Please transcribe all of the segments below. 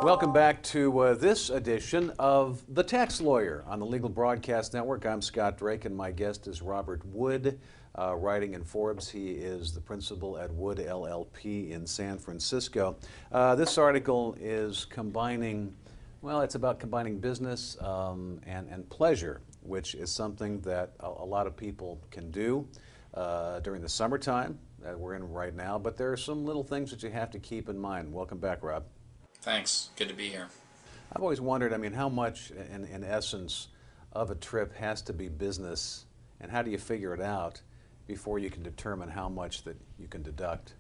Welcome back to this edition of The Tax Lawyer on the Legal Broadcast Network. I'm Scott Drake, and my guest is Robert Wood, writing in Forbes. He is the principal at Wood LLP in San Francisco. This article is combining, well, it's about combining business and pleasure, which is something that a lot of people can do during the summertime that we're in right now, but there are some little things that you have to keep in mind. Welcome back, Rob. Thanks. Good to be here. I've always wondered, I mean, how much, in essence, of a trip has to be business, and how do you figure it out before you can determine how much that you can deduct?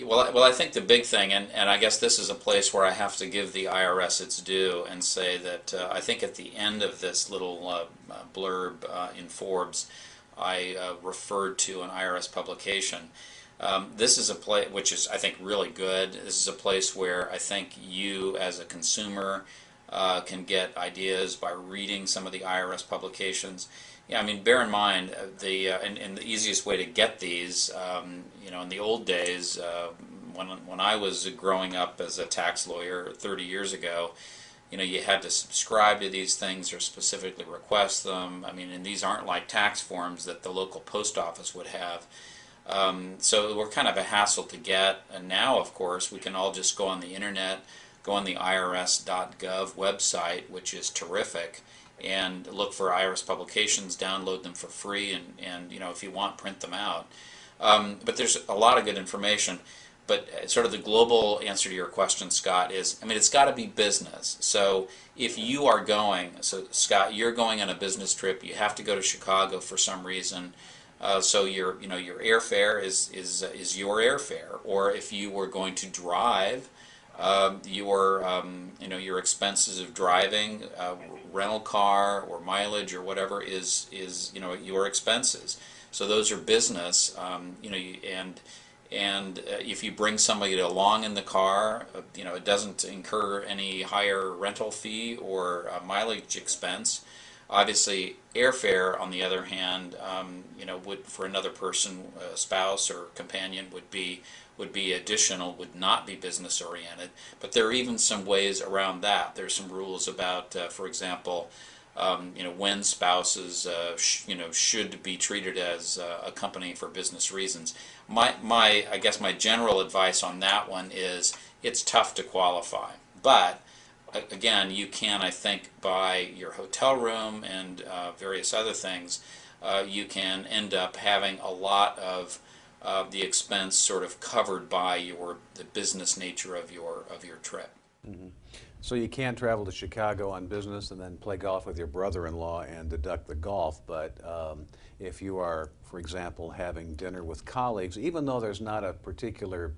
Well, I think the big thing, and I guess this is a place where I have to give the IRS its due and say that I think at the end of this little blurb in Forbes, I referred to an IRS publication. This is a place which is, I think, really good. This is a place where I think you, as a consumer, can get ideas by reading some of the IRS publications. Yeah, I mean, bear in mind and the easiest way to get these, in the old days, when I was growing up as a tax lawyer 30 years ago, you had to subscribe to these things or specifically request them. I mean, and these aren't like tax forms that the local post office would have. So they were kind of a hassle to get, and now, of course, we can all just go on the internet, go on the irs.gov website, which is terrific, and look for IRS publications, download them for free, and if you want, print them out. But there's a lot of good information. But sort of the global answer to your question, Scott, is, I mean, it's got to be business. So if you are going, so Scott, you're going on a business trip, you have to go to Chicago for some reason. So your airfare is your airfare, or if you were going to drive, your expenses of driving, rental car or mileage or whatever is your expenses. So those are business, and if you bring somebody along in the car, it doesn't incur any higher rental fee or mileage expense. Obviously, airfare, on the other hand, would, for another person, a spouse or companion, would be additional, would not be business oriented. But there are even some ways around that. There's some rules about, for example, when spouses, should be treated as a company for business reasons. I guess my general advice on that one is it's tough to qualify, but again, you can, I think, buy your hotel room and various other things. You can end up having a lot of the expense sort of covered by the business nature of your trip. Mm-hmm. So you can travel to Chicago on business and then play golf with your brother-in-law and deduct the golf, but if you are, for example, having dinner with colleagues, even though there's not a particular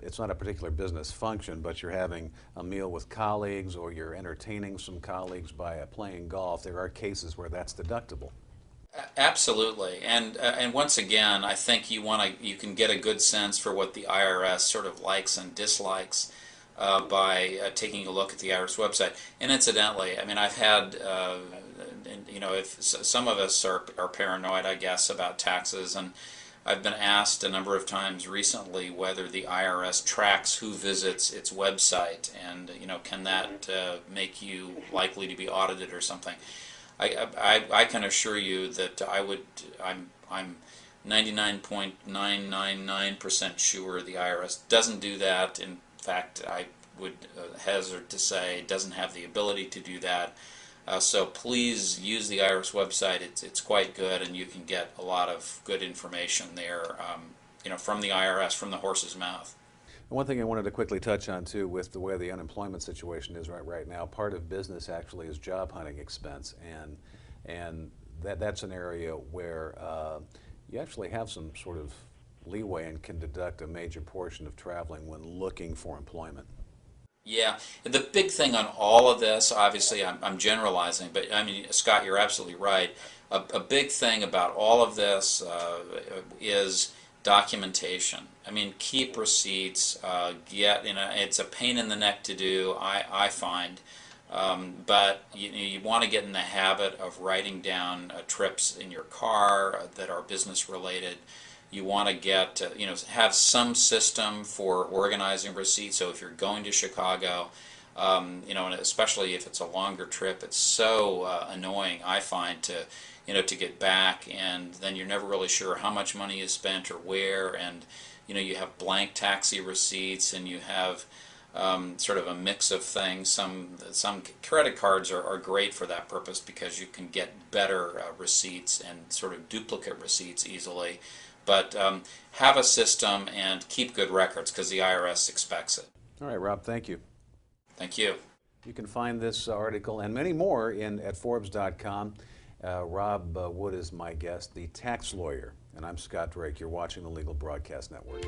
it's not a particular business function, but you're having a meal with colleagues or you're entertaining some colleagues by playing golf, there are cases where that's deductible. Absolutely, and once again, I think you can get a good sense for what the IRS sort of likes and dislikes by taking a look at the IRS website. And incidentally, I mean, I've had, if some of us are paranoid, I guess, about taxes, and I've been asked a number of times recently whether the IRS tracks who visits its website, and can that make you likely to be audited or something. I can assure you that I'm 99.999% sure the IRS doesn't do that. In fact, I would hazard to say doesn't have the ability to do that. So please use the IRS website. It's quite good, and you can get a lot of good information there, from the IRS, from the horse's mouth. One thing I wanted to quickly touch on too, with the way the unemployment situation is right now, part of business actually is job hunting expense, and that's an area where you actually have some sort of leeway and can deduct a major portion of traveling when looking for employment. Yeah, the big thing on all of this, obviously I'm generalizing, but I mean, Scott, you're absolutely right. A big thing about all of this is documentation. I mean, keep receipts, it's a pain in the neck to do, I find, but you want to get in the habit of writing down trips in your car that are business related. You want to get, have some system for organizing receipts. So if you're going to Chicago, and especially if it's a longer trip, it's so annoying, I find, to get back, and then you're never really sure how much money is spent or where, and you have blank taxi receipts, and you have sort of a mix of things. Some credit cards are great for that purpose because you can get better receipts and sort of duplicate receipts easily. But have a system and keep good records because the IRS expects it. All right, Rob, thank you. Thank you. You can find this article and many more at Forbes.com. Rob Wood is my guest, the tax lawyer, and I'm Scott Drake. You're watching the Legal Broadcast Network.